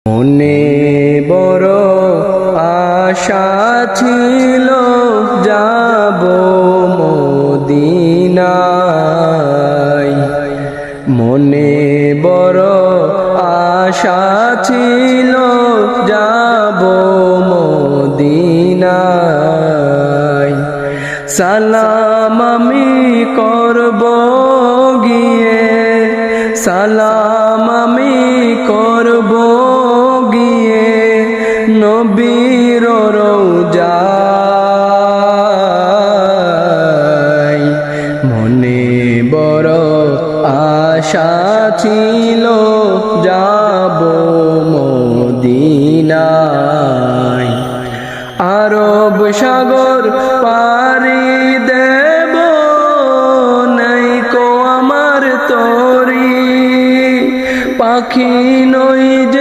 মনে বড় আশা ছিল যাব মদিনায়, মনে বড় আশা ছিল যাব মদিনায়। সালাম আমি করব গিয়ে, সালাম আমি করব গিয়ে নবীর রওজায়। মনে বড় আশা ছিল যাব মদিনায়। আরব সাগর পাড়ি দেব নাইকো আমার তরি, পাখি নই যে